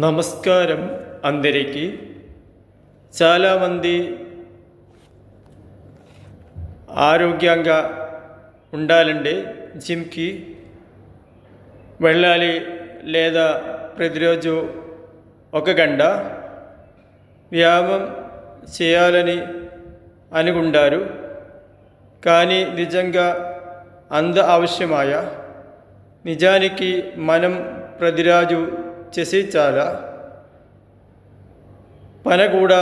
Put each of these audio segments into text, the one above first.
నమస్కారం అందరికీ. చాలామంది ఆరోగ్యంగా ఉండాలంటే జిమ్కి వెళ్ళాలి లేదా ప్రతిరోజు 1 గంట వ్యాయామం చేయాలని అనుకుంటారు. కానీ నిజంగా అంత అవసరమాయా? నిజానికి మనం ప్రతిరోజు చేసే చాలా పని కూడా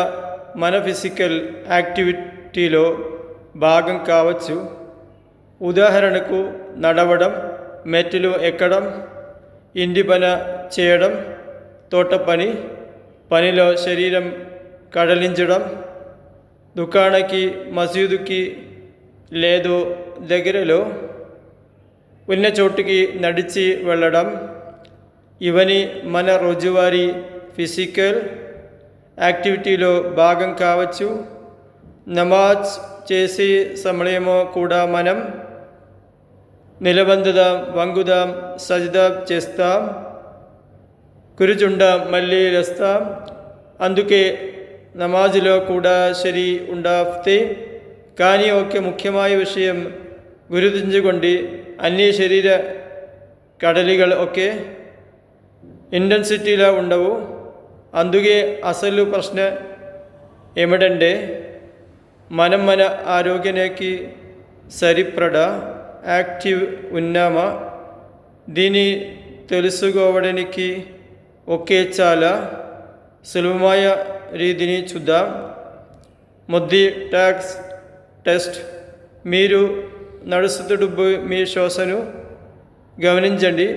మన ఫిజికల్ యాక్టివిటీలో భాగం కావచ్చు. ఉదాహరణకు నడవడం, మెట్లు ఎక్కడం, ఇంటి పని చేయడం, తోట పనిలో శరీరం కదిలించడం, దుకాణానికి, మసీదుకి లేదు దగ్గరలో ఉన్న చోటుకి నడిచి వెళ్ళడం, ఇవన్నీ మన రోజువారీ ఫిజికల్ యాక్టివిటీలో భాగం కావచ్చు. నమాజ్ చేసే సమయంలో కూడా మనం నిలబడదాం, వంగుదాం, సజ్దా చేస్తాం, కూర్చుంటాం, మళ్ళీ లేస్తాం. అందుకే నమాజ్లో కూడా సరి ఉండతే. కానీ ఒక ముఖ్యమైన విషయం గుర్తుంచుకోండి, అన్ని శరీర కదలికలు ఒకే ఇంటెన్సిటీలో ఉండవు. అందుకే అసలు ప్రశ్న ఏమిటంటే, మనం మన ఆరోగ్యానికి సరిపడా యాక్టివ్ ఉన్నామా? దీన్ని తెలుసుకోవడానికి ఒకే చాలా సులభమైన రీతిని చూద్దాం. మొదటి టెస్ట్. మీరు నడుస్తున్నప్పుడు మీ శ్వాసను గమనించండి.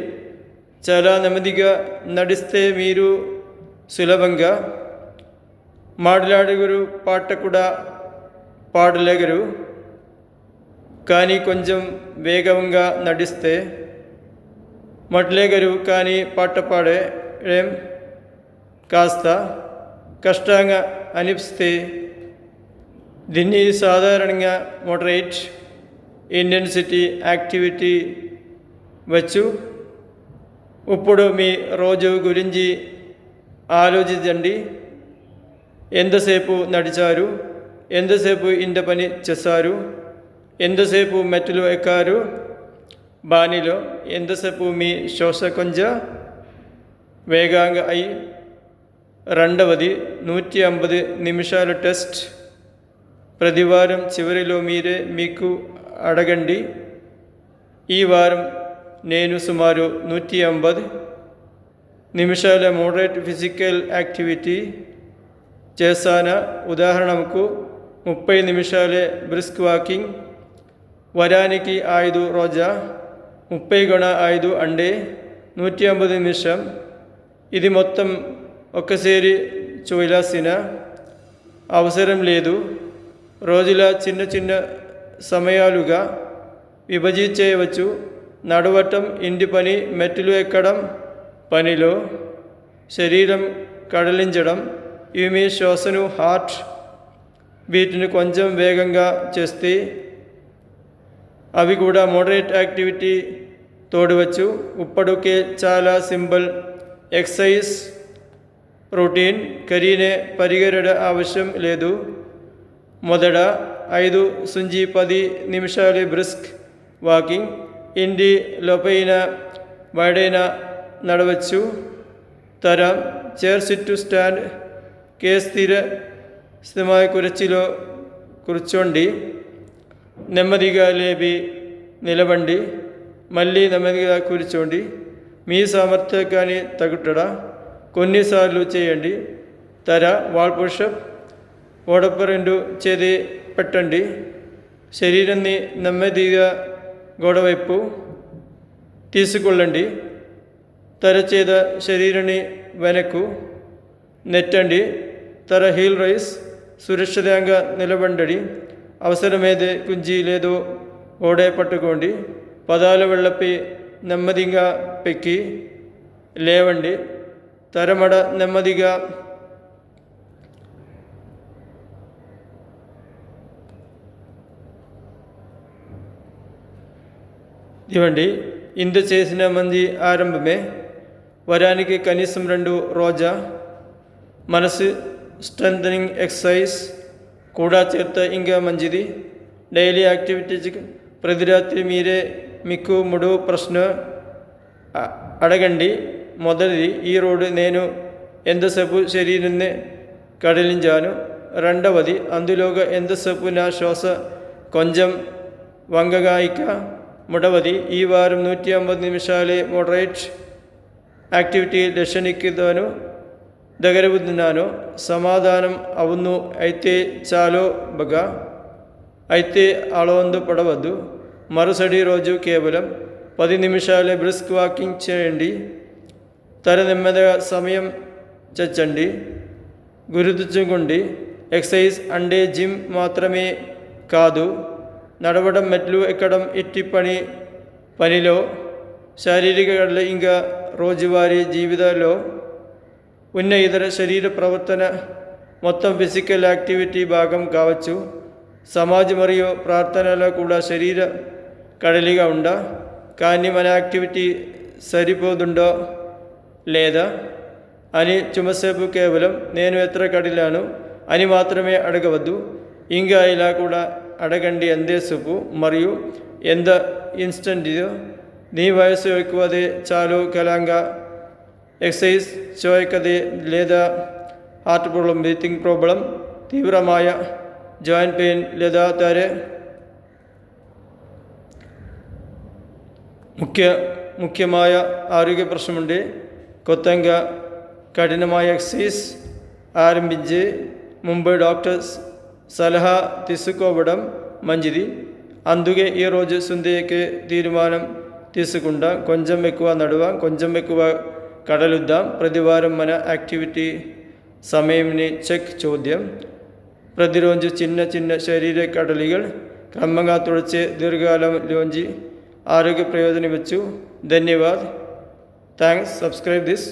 చాలా నెమ్మదిగా నడిస్తే మీరు సులభంగా మాట్లాడగలరు, పాట కూడా పాడలేగరు. కానీ కొంచెం వేగంగా నడిస్తే మాట్లాడలేగరు, కానీ పాట పాడడం కాస్త కష్టంగా అనిపిస్తే దీన్ని సాధారణంగా మోడరేట్ ఇంటెన్సిటీ యాక్టివిటీ వచ్చు. ఇప్పుడు మీ రోజు గురించి ఆలోచించండి. ఎంతసేపు నడిచారు? ఎంతసేపు ఇంటి పని చేశారు? ఎంతసేపు మెట్లు ఎక్కారు? బాణీలో ఎంతసేపు మీ శ్వాస కొంచెం వేగంగా అయి? రెండవది 150 నిమిషాల టెస్ట్. ప్రతివారం చివరిలో మీరే మీకు అడగండి, ఈ వారం నేను సుమారు 180 నిమిషాల మోడరేట్ ఫిజికల్ యాక్టివిటీ చేశానా? ఉదాహరణకు 30 నిమిషాలే బ్రిస్క్ వాకింగ్, వారానికి 5 రోజా, 30 × 5 అంటే 180 నిమిషం. ఇది మొత్తం ఒక్కసారి చేయాల్సిన అవసరం లేదు. రోజుల చిన్న చిన్న సమయాలుగా విభజించవచ్చు. నడవటం, ఇంటి పని, మెట్లు ఎక్కడం, పనిలో శరీరం కదిలించడం, ఇవి మీ శ్వాసను, హార్ట్ బీట్ని కొంచెం వేగంగా చేస్తే అవి కూడా మోడరేట్ యాక్టివిటీ తోడవచ్చు. ఇప్పటికే చాలా సింపుల్ ఎక్సర్సైజ్ రొటీన్, ఖరీనే పరిగెత్తడం అవసరం లేదు. మొదట 5 నుంచి 10 నిమిషాలు బ్రిస్క్ వాకింగ్, ఇంటి లోపైన బయటైనా నడవచ్చు. చైర్, సిట్, స్టాండ్, స్థిరమైన కుర్చీలో కూర్చోండి. నెమ్మదిగా లేపి నిలబండి, మళ్ళీ నెమ్మదిగా కూర్చోండి. మీ సామర్థ్యాన్ని తగ్గట్టుగా కొన్నిసార్లు చేయండి. వాల్ పుషప్, ఓడప 2 చేతి పెట్టండి. శరీరాన్ని నెమ్మదిగా గోడవైపు తీసుకెళ్ళండి. చేత శరీరాన్ని వెనక్కు నెట్టండి. హీల్ రైస్, సురక్షితంగా నిలబడండి. అవసరమైతే కుంజి లేదో ఓడే పట్టుకోండి. పదాల వెళ్ళపై నెమ్మదిగా పెక్కి లేవండి. మడ నెమ్మదిగా ఇవ్వండి. ఇంత చేసిన మంది ఆరంభమే. వారానికి కనీసం 2 రోజా మనసు స్ట్రెంథనింగ్ ఎక్సర్సైజ్ కూడా చేస్తే ఇంకా మంచిది. డైలీ యాక్టివిటీస్ ప్రతి రాత్రి మీకు 3 ప్రశ్న అడగండి. మొదటిది, ఈరోజు నేను ఎంతసేపు శరీరాన్ని కదిలించాను? రెండవది, అందులోగా ఎంతసేపు నా శ్వాస కొంచెం వంగగాయిక? మూడవది, ఈ వారం 150 నిమిషాలే మోడరేట్ యాక్టివిటీ లెసన్కి దగ్గరవుతున్నాను. సమాధానం అవును అయితే చాలు బాగా. అయితే ఆనందపడవద్దు. మరుసటి రోజు కేవలం 10 నిమిషాలే బ్రిస్క్ వాకింగ్ చేయండి. నెమ్మదిగా సమయం చచ్చండి. గుర్తుంచుకోండి, ఎక్సర్సైజ్ అంటే జిమ్ మాత్రమే కాదు. నడవడం, మెట్లు ఎక్కడం ఇట్టి పనిలో శారీరక ఇంకా రోజువారీ జీవితాల్లో ఉన్న ఇతర శరీర ప్రవర్తన మొత్తం ఫిజికల్ యాక్టివిటీ భాగం కావచ్చు. సమాజం మరియు ప్రార్థనలో కూడా శరీర కదలిగా ఉందా, కానీ మన యాక్టివిటీ సరిపోతుందో లేదా అని చుమసేపు కేవలం నేను ఎత్ర కడిలాను అని మాత్రమే అడగవద్దు. ఇంకా ఇలా కూడా అడగండి, ఎంతసేపు మరియు ఎంత ఇన్స్టెంట్ ఇదో. నీ వయసు ఎక్కువదే చాలు కలంగా ఎక్సర్సైజ్ చేయకదే, లేదా హార్ట్ ప్రాబ్లం, బ్రీతింగ్ ప్రాబ్లం, తీవ్రമായ జాయింట్ పెయిన్ లేదా ముఖ్యമായ ఆరోగ్య ప్రశ్న ఉండే కొత్తగా కఠినమైన ఎక్సర్సైజ్ ఆరంభించే ముందు డాక్టర్స్ సలహా తీసుకోవడం మంచిది. అందుకే ఈరోజు సుందరకే తీర్మానం తీసుకుంటాం. కొంచెం ఎక్కువ నడువ, కొంచెం ఎక్కువ కదలుద్దాం. ప్రతివారం మన యాక్టివిటీ సమయంని చెక్ చూద్దాం. ప్రతిరోజు చిన్న శరీర కదలికలు క్రమంగా తుడిచే దీర్ఘకాలంలోంచి ఆరోగ్య ప్రయోజనం ఇవ్వచ్చు. ధన్యవాద్. థ్యాంక్స్. Subscribe this.